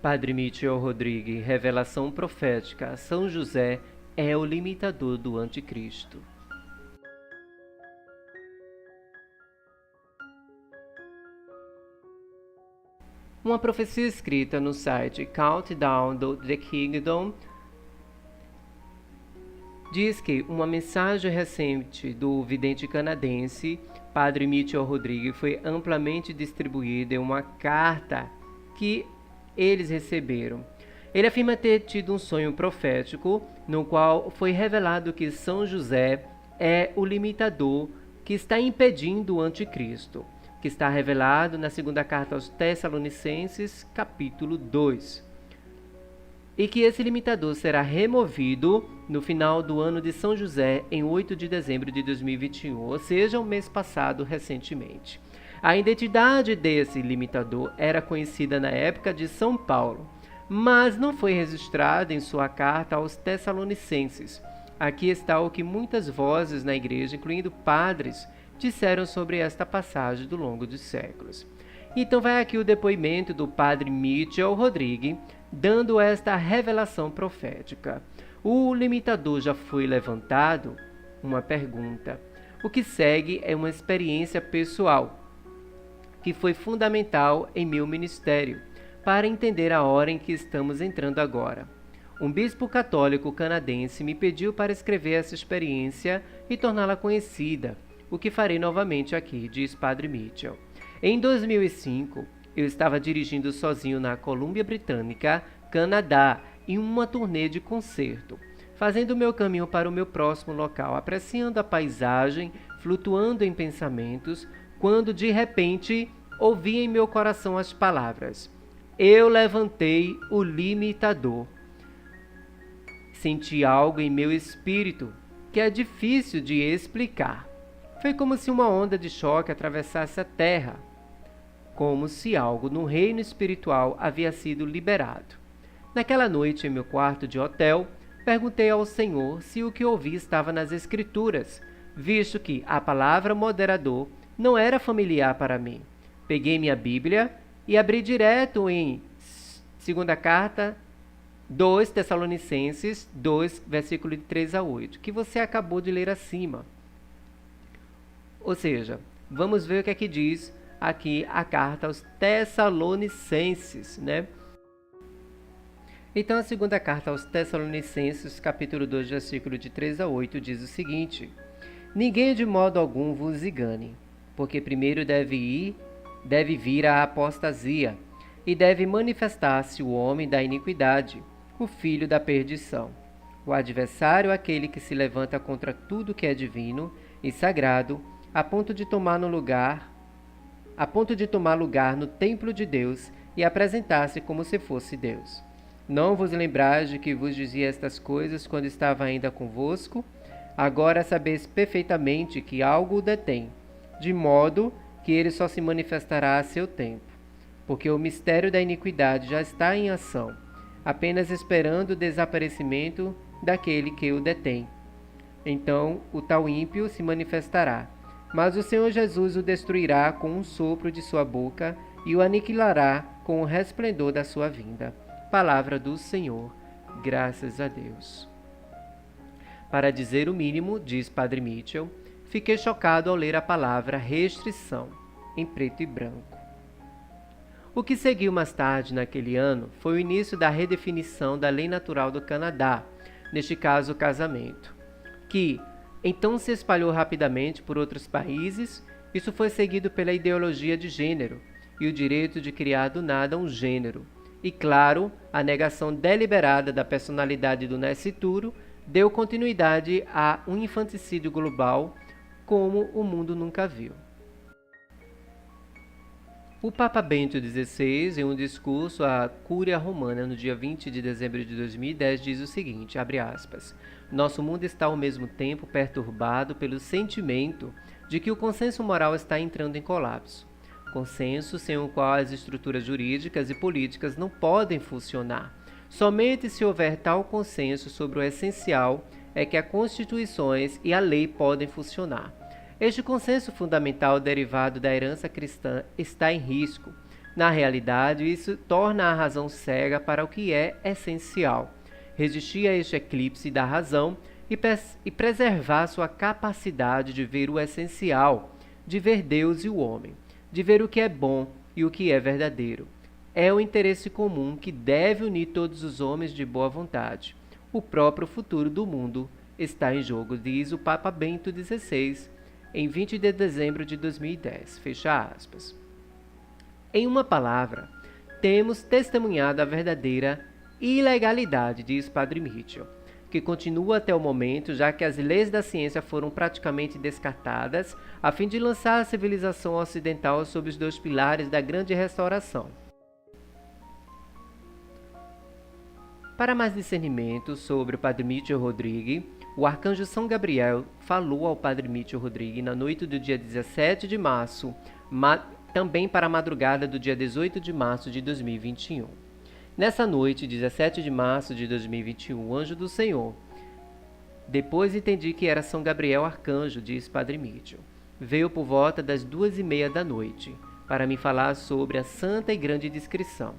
Padre Mitchell Rodrigues, revelação profética, São José é o limitador do anticristo. Uma profecia escrita no site Countdown to the Kingdom diz que uma mensagem recente do vidente canadense, Padre Mitchell Rodrigues, foi amplamente distribuída em uma carta que eles receberam. Ele afirma ter tido um sonho profético, no qual foi revelado que São José é o limitador que está impedindo o anticristo, que está revelado na segunda carta aos Tessalonicenses, capítulo 2. E que esse limitador será removido no final do ano de São José, em 8 de dezembro de 2021, ou seja, o mês passado, recentemente. A identidade desse limitador era conhecida na época de São Paulo, mas não foi registrada em sua carta aos Tessalonicenses. Aqui está o que muitas vozes na igreja, incluindo padres, disseram sobre esta passagem do longo dos séculos. Então vai aqui o depoimento do Padre Mitchell Rodrigues, dando esta revelação profética. O limitador já foi levantado? Uma pergunta. O que segue é uma experiência pessoal, que foi fundamental em meu ministério, para entender a hora em que estamos entrando agora. Um bispo católico canadense me pediu para escrever essa experiência e torná-la conhecida, o que farei novamente aqui, diz Padre Mitchell. Em 2005, eu estava dirigindo sozinho na Colômbia Britânica, Canadá, em uma turnê de concerto, fazendo meu caminho para o meu próximo local, apreciando a paisagem, flutuando em pensamentos, quando de repente ouvi em meu coração as palavras: eu levantei o limitador. Senti algo em meu espírito que é difícil de explicar. Foi como se uma onda de choque atravessasse a terra, como se algo no reino espiritual havia sido liberado. Naquela noite, em meu quarto de hotel, perguntei ao Senhor se o que ouvi estava nas Escrituras, visto que a palavra moderador não era familiar para mim. Peguei minha Bíblia e abri direto em segunda carta 2 Tessalonicenses 2, versículo de 3 a 8, que você acabou de ler acima. Ou seja, vamos ver o que é que diz aqui a carta aos Tessalonicenses, né? Então, a segunda carta aos Tessalonicenses, capítulo 2, versículo de 3 a 8, diz o seguinte: ninguém de modo algum vos engane, porque primeiro deve vir a apostasia, e deve manifestar-se o homem da iniquidade, o filho da perdição, o adversário, aquele que se levanta contra tudo que é divino e sagrado, a ponto de tomar lugar no templo de Deus e apresentar-se como se fosse Deus. Não vos lembrais de que vos dizia estas coisas quando estava ainda convosco? Agora sabeis perfeitamente que algo o detém, de modo que ele só se manifestará a seu tempo, porque o mistério da iniquidade já está em ação, apenas esperando o desaparecimento daquele que o detém. Então o tal ímpio se manifestará, mas o Senhor Jesus o destruirá com um sopro de sua boca e o aniquilará com o resplendor da sua vinda. Palavra do Senhor, graças a Deus. Para dizer o mínimo, diz Padre Mitchell, fiquei chocado ao ler a palavra restrição, em preto e branco. O que seguiu mais tarde naquele ano foi o início da redefinição da lei natural do Canadá, neste caso o casamento, que então se espalhou rapidamente por outros países. Isso foi seguido pela ideologia de gênero e o direito de criar do nada um gênero. E claro, a negação deliberada da personalidade do nascituro deu continuidade a um infanticídio global como o mundo nunca viu. O Papa Bento XVI, em um discurso à Cúria Romana no dia 20 de dezembro de 2010, diz o seguinte, abre aspas, nosso mundo está ao mesmo tempo perturbado pelo sentimento de que o consenso moral está entrando em colapso. Consenso sem o qual as estruturas jurídicas e políticas não podem funcionar. Somente se houver tal consenso sobre o essencial é que as constituições e a lei podem funcionar. Este consenso fundamental derivado da herança cristã está em risco. Na realidade, isso torna a razão cega para o que é essencial. Resistir a este eclipse da razão e preservar sua capacidade de ver o essencial, de ver Deus e o homem, de ver o que é bom e o que é verdadeiro. É o interesse comum que deve unir todos os homens de boa vontade. O próprio futuro do mundo está em jogo, diz o Papa Bento XVI, em 20 de dezembro de 2010. Fecha aspas. Em uma palavra, temos testemunhado a verdadeira ilegalidade, diz Padre Mitchell, que continua até o momento, já que as leis da ciência foram praticamente descartadas, a fim de lançar a civilização ocidental sob os dois pilares da grande restauração. Para mais discernimento sobre o Padre Mitchell Rodrigues, o arcanjo São Gabriel falou ao Padre Mitchell Rodrigues na noite do dia 17 de março, também para a madrugada do dia 18 de março de 2021. Nessa noite, 17 de março de 2021, o anjo do Senhor. Depois entendi que era São Gabriel arcanjo, diz Padre Mitchell. Veio por volta das 2:30 da noite, para me falar sobre a santa e grande descrição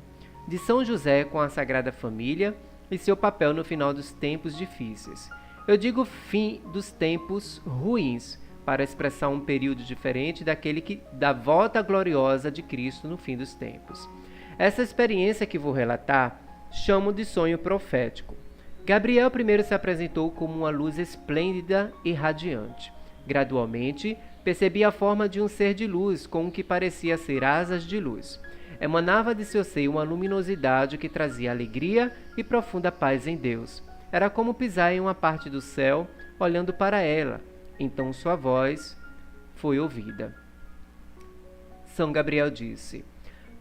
de São José com a Sagrada Família e seu papel no final dos tempos difíceis. Eu digo fim dos tempos ruins, para expressar um período diferente daquele da volta gloriosa de Cristo no fim dos tempos. Essa experiência que vou relatar chamo de sonho profético. Gabriel primeiro se apresentou como uma luz esplêndida e radiante. Gradualmente, percebi a forma de um ser de luz com o que parecia ser asas de luz. Emanava de seu seio uma luminosidade que trazia alegria e profunda paz em Deus. Era como pisar em uma parte do céu, olhando para ela. Então sua voz foi ouvida. São Gabriel disse: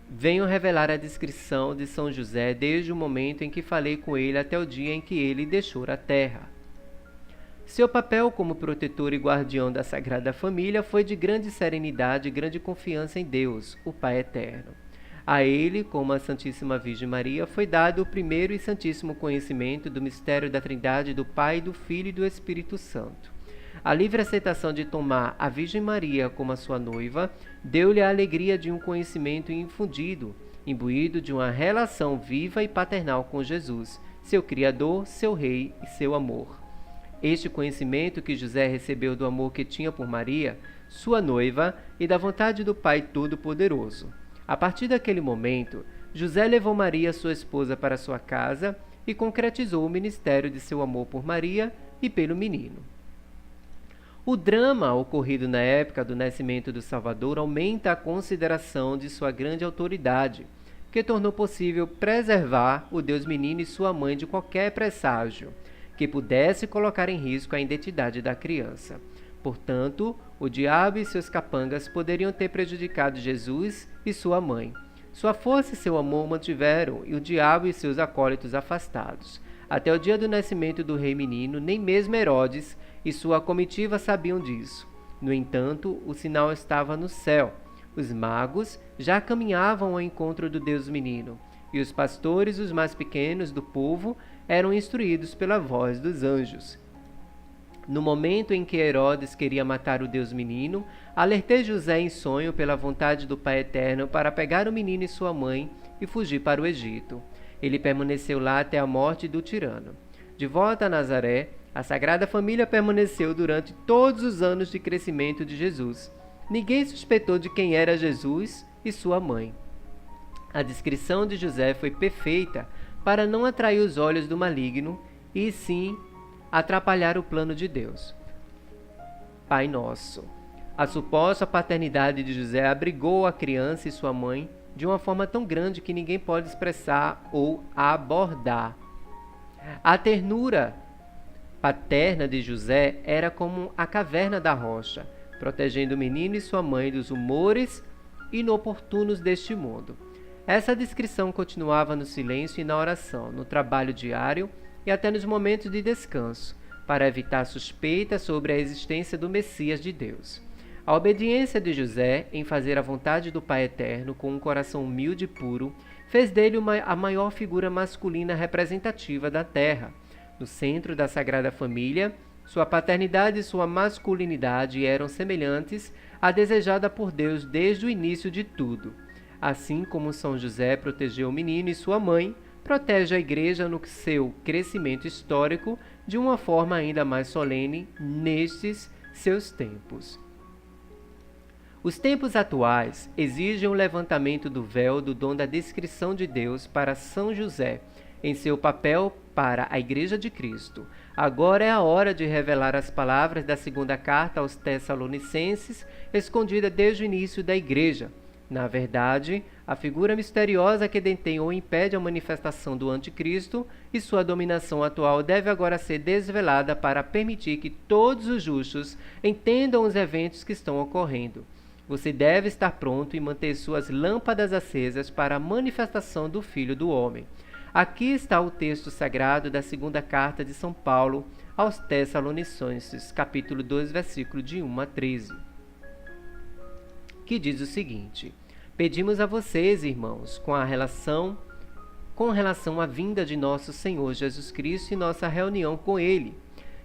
venho revelar a descrição de São José desde o momento em que falei com ele até o dia em que ele deixou a terra. Seu papel como protetor e guardião da Sagrada Família foi de grande serenidade e grande confiança em Deus, o Pai Eterno. A ele, como a Santíssima Virgem Maria, foi dado o primeiro e santíssimo conhecimento do mistério da Trindade do Pai, do Filho e do Espírito Santo. A livre aceitação de tomar a Virgem Maria como a sua noiva deu-lhe a alegria de um conhecimento infundido, imbuído de uma relação viva e paternal com Jesus, seu Criador, seu Rei e seu amor. Este conhecimento que José recebeu do amor que tinha por Maria, sua noiva, e da vontade do Pai Todo-Poderoso. A partir daquele momento, José levou Maria, sua esposa, para sua casa e concretizou o ministério de seu amor por Maria e pelo menino. O drama ocorrido na época do nascimento do Salvador aumenta a consideração de sua grande autoridade, que tornou possível preservar o Deus menino e sua mãe de qualquer presságio que pudesse colocar em risco a identidade da criança. Portanto, o diabo e seus capangas poderiam ter prejudicado Jesus e sua mãe. Sua força e seu amor mantiveram e o diabo e seus acólitos afastados. Até o dia do nascimento do rei menino, nem mesmo Herodes e sua comitiva sabiam disso. No entanto, o sinal estava no céu. Os magos já caminhavam ao encontro do Deus menino, e os pastores, os mais pequenos do povo, eram instruídos pela voz dos anjos. No momento em que Herodes queria matar o Deus menino, alertei José em sonho pela vontade do Pai Eterno para pegar o menino e sua mãe e fugir para o Egito. Ele permaneceu lá até a morte do tirano. De volta a Nazaré, a Sagrada Família permaneceu durante todos os anos de crescimento de Jesus. Ninguém suspeitou de quem era Jesus e sua mãe. A descrição de José foi perfeita para não atrair os olhos do maligno e sim atrapalhar o plano de Deus. Pai Nosso. A suposta paternidade de José abrigou a criança e sua mãe de uma forma tão grande que ninguém pode expressar ou abordar. A ternura paterna de José era como a caverna da rocha, protegendo o menino e sua mãe dos humores inoportunos deste mundo. Essa descrição continuava no silêncio e na oração, no trabalho diário e até nos momentos de descanso, para evitar suspeitas sobre a existência do Messias de Deus. A obediência de José em fazer a vontade do Pai Eterno com um coração humilde e puro fez dele a maior figura masculina representativa da terra. No centro da Sagrada Família, sua paternidade e sua masculinidade eram semelhantes à desejada por Deus desde o início de tudo. Assim como São José protegeu o menino e sua mãe, protege a Igreja no seu crescimento histórico de uma forma ainda mais solene nestes seus tempos. Os tempos atuais exigem o levantamento do véu do dom da descrição de Deus para São José, em seu papel para a Igreja de Cristo. Agora é a hora de revelar as palavras da segunda carta aos Tessalonicenses, escondida desde o início da Igreja. Na verdade, a figura misteriosa que detém ou impede a manifestação do Anticristo e sua dominação atual deve agora ser desvelada para permitir que todos os justos entendam os eventos que estão ocorrendo. Você deve estar pronto e manter suas lâmpadas acesas para a manifestação do Filho do Homem. Aqui está o texto sagrado da segunda carta de São Paulo aos Tessalonicenses, capítulo 2, versículo de 1 a 13, que diz o seguinte: Pedimos a vocês, irmãos, com relação à vinda de nosso Senhor Jesus Cristo e nossa reunião com Ele,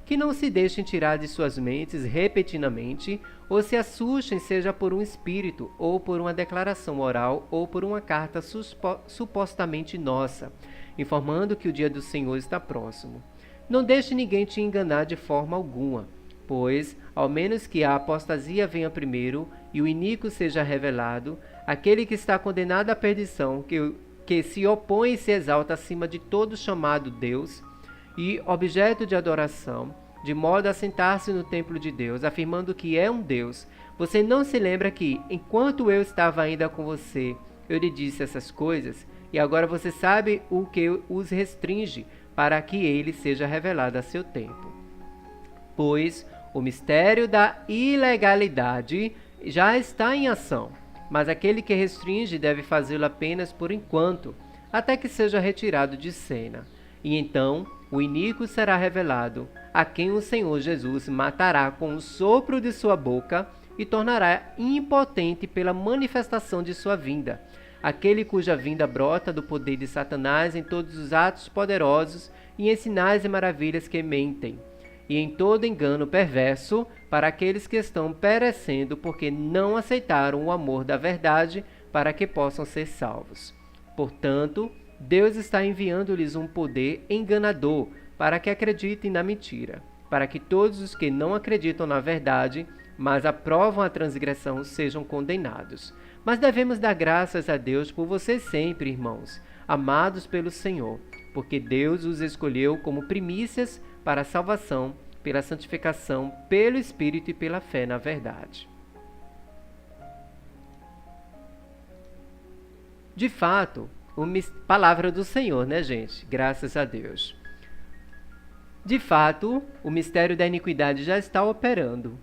que não se deixem tirar de suas mentes repentinamente, ou se assustem, seja por um espírito, ou por uma declaração oral, ou por uma carta supostamente nossa, informando que o dia do Senhor está próximo. Não deixe ninguém te enganar de forma alguma, pois, ao menos que a apostasia venha primeiro e o iníquo seja revelado, aquele que está condenado à perdição, que se opõe e se exalta acima de todo chamado Deus e objeto de adoração, de modo a sentar-se no templo de Deus, afirmando que é um Deus. Você não se lembra que, enquanto eu estava ainda com você, eu lhe disse essas coisas? E agora você sabe o que os restringe, para que ele seja revelado a seu tempo. Pois o mistério da ilegalidade já está em ação, mas aquele que restringe deve fazê-lo apenas por enquanto, até que seja retirado de cena. E então o iníquo será revelado, a quem o Senhor Jesus matará com o sopro de sua boca e tornará impotente pela manifestação de sua vinda. Aquele cuja vinda brota do poder de Satanás em todos os atos poderosos e em sinais e maravilhas que mentem, e em todo engano perverso para aqueles que estão perecendo porque não aceitaram o amor da verdade para que possam ser salvos. Portanto, Deus está enviando-lhes um poder enganador para que acreditem na mentira, para que todos os que não acreditam na verdade, mas aprovam a transgressão, sejam condenados. Mas devemos dar graças a Deus por vocês sempre, irmãos, amados pelo Senhor, porque Deus os escolheu como primícias para a salvação, pela santificação, pelo Espírito e pela fé na verdade. De fato, palavra do Senhor, né, gente? Graças a Deus. De fato, o mistério da iniquidade já está operando.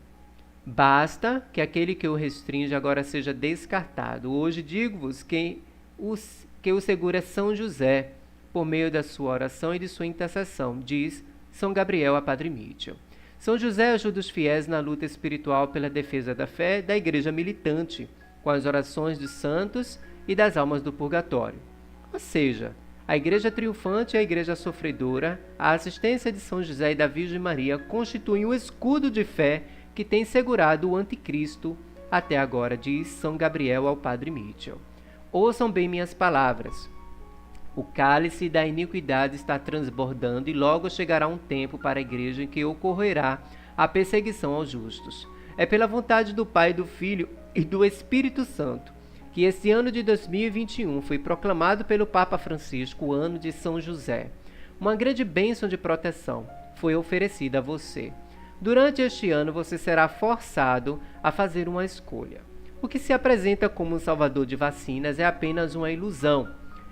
Basta que aquele que o restringe agora seja descartado. Hoje digo-vos que o segura é São José, por meio da sua oração e de sua intercessão, diz São Gabriel a Padre Mício. São José ajuda os fiéis na luta espiritual pela defesa da fé da Igreja militante, com as orações dos santos e das almas do purgatório. Ou seja, a Igreja triunfante e a Igreja sofredora, a assistência de São José e da Virgem Maria constituem um escudo de fé que tem segurado o anticristo até agora, diz São Gabriel ao Padre Mício. Ouçam bem minhas palavras. O cálice da iniquidade está transbordando e logo chegará um tempo para a Igreja em que ocorrerá a perseguição aos justos. É pela vontade do Pai, do Filho e do Espírito Santo que este ano de 2021 foi proclamado pelo Papa Francisco o ano de São José. Uma grande bênção de proteção foi oferecida a você. Durante este ano você será forçado a fazer uma escolha. O que se apresenta como um salvador de vacinas é apenas uma ilusão.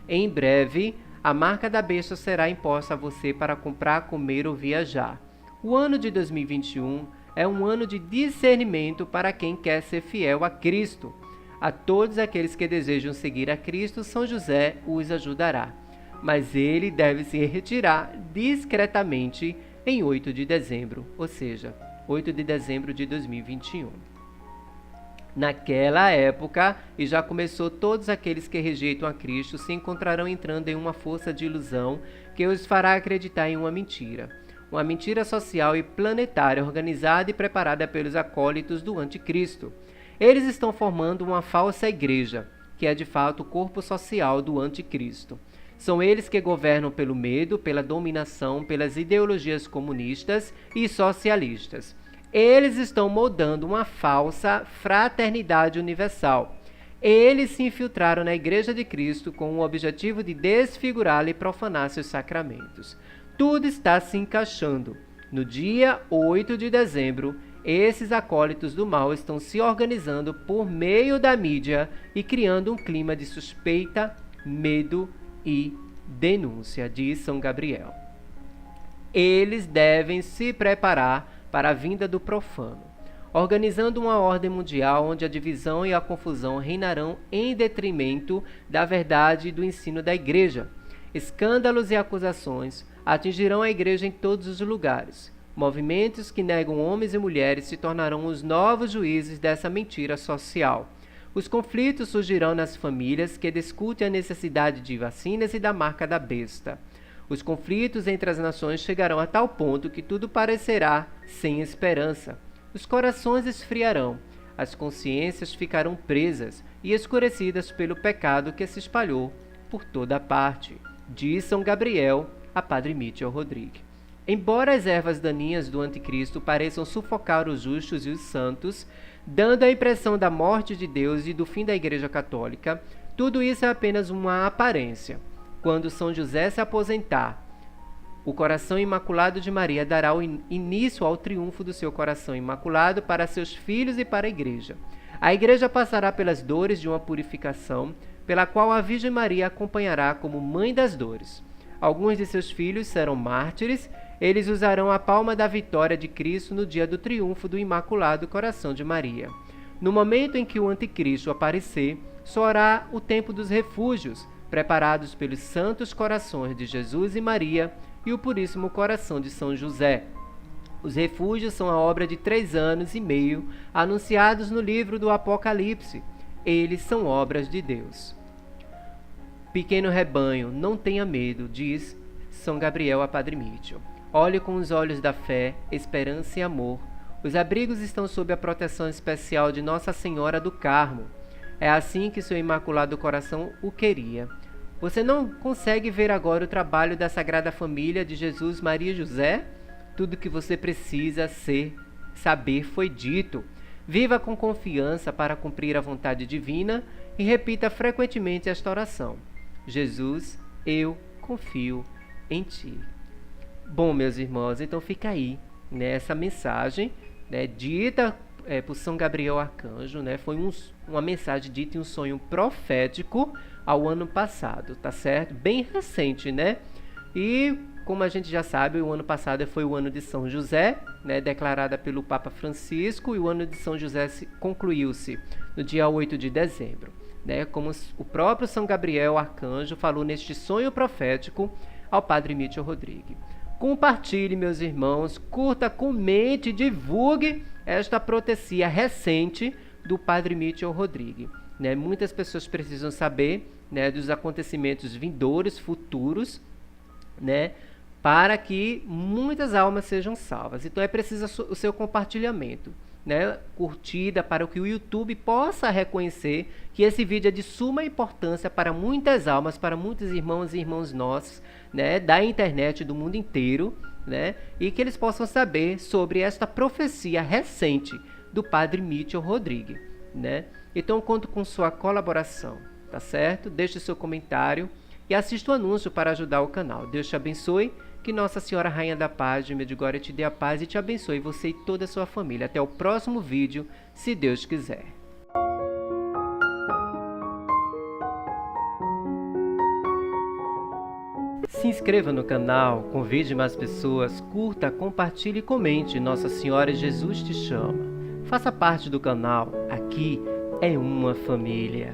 Em breve, a marca da besta será imposta a você para comprar, comer ou viajar. O ano de 2021 é um ano de discernimento para quem quer ser fiel a Cristo. A todos aqueles que desejam seguir a Cristo, São José os ajudará. Mas ele deve se retirar discretamente em 8 de dezembro, ou seja, 8 de dezembro de 2021. Naquela época, e já começou, todos aqueles que rejeitam a Cristo se encontrarão entrando em uma força de ilusão que os fará acreditar em uma mentira social e planetária organizada e preparada pelos acólitos do Anticristo. Eles estão formando uma falsa igreja, que é de fato o corpo social do anticristo. São eles que governam pelo medo, pela dominação, pelas ideologias comunistas e socialistas. Eles estão moldando uma falsa fraternidade universal. Eles se infiltraram na Igreja de Cristo com o objetivo de desfigurá-la e profanar seus sacramentos. Tudo está se encaixando. No dia 8 de dezembro, esses acólitos do mal estão se organizando por meio da mídia e criando um clima de suspeita, medo e denúncia, diz São Gabriel. Eles devem se preparar para a vinda do profano, organizando uma ordem mundial onde a divisão e a confusão reinarão em detrimento da verdade e do ensino da Igreja. Escândalos e acusações atingirão a Igreja em todos os lugares. Movimentos que negam homens e mulheres se tornarão os novos juízes dessa mentira social. Os conflitos surgirão nas famílias que discutem a necessidade de vacinas e da marca da besta. Os conflitos entre as nações chegarão a tal ponto que tudo parecerá sem esperança. Os corações esfriarão, as consciências ficarão presas e escurecidas pelo pecado que se espalhou por toda parte, diz São Gabriel a Padre Mitchell Rodrigues. Embora as ervas daninhas do anticristo pareçam sufocar os justos e os santos, dando a impressão da morte de Deus e do fim da Igreja Católica, tudo isso é apenas uma aparência. Quando São José se aposentar, o coração imaculado de Maria dará o início ao triunfo do seu coração imaculado para seus filhos e para a Igreja. A Igreja passará pelas dores de uma purificação, pela qual a Virgem Maria acompanhará como mãe das dores. Alguns de seus filhos serão mártires. Eles usarão a palma da vitória de Cristo no dia do triunfo do Imaculado Coração de Maria. No momento em que o anticristo aparecer, soará o tempo dos refúgios, preparados pelos santos corações de Jesus e Maria e o puríssimo coração de São José. Os refúgios são a obra de 3 anos e meio, anunciados no livro do Apocalipse. Eles são obras de Deus. Pequeno rebanho, não tenha medo, diz São Gabriel a Padre Mitchell. Olhe com os olhos da fé, esperança e amor. Os abrigos estão sob a proteção especial de Nossa Senhora do Carmo. É assim que seu Imaculado Coração o queria. Você não consegue ver agora o trabalho da Sagrada Família de Jesus, Maria e José? Tudo que você precisa saber foi dito. Viva com confiança para cumprir a vontade divina e repita frequentemente esta oração. Jesus, eu confio em ti. Bom, meus irmãos, então fica aí, né, essa mensagem, né, dita por São Gabriel Arcanjo, né, foi uma mensagem dita em um sonho profético ao ano passado, tá certo? Bem recente, né? E, como a gente já sabe, o ano passado foi o ano de São José, né, declarada pelo Papa Francisco, e o ano de São José concluiu-se no dia 8 de dezembro, né, como o próprio São Gabriel Arcanjo falou neste sonho profético ao Padre Mitchell Rodrigues. Compartilhe, meus irmãos, curta, comente, divulgue esta profecia recente do Padre Mitchell Rodrigues. Né? Muitas pessoas precisam saber, né, dos acontecimentos vindouros, futuros, né, para que muitas almas sejam salvas. Então é preciso o seu compartilhamento, né, curtida, para que o YouTube possa reconhecer que esse vídeo é de suma importância para muitas almas, para muitos irmãos e irmãs nossos, né, da internet, do mundo inteiro, né, e que eles possam saber sobre esta profecia recente do Padre Mitchell Rodrigues, né. Então conto com sua colaboração, tá certo? Deixe seu comentário e assista o anúncio para ajudar o canal. Deus te abençoe, que Nossa Senhora Rainha da Paz de Medjugorje te dê a paz e te abençoe você e toda a sua família. Até o próximo vídeo, se Deus quiser. Se inscreva no canal, convide mais pessoas, curta, compartilhe e comente. Nossa Senhora Jesus te chama. Faça parte do canal. Aqui é uma família.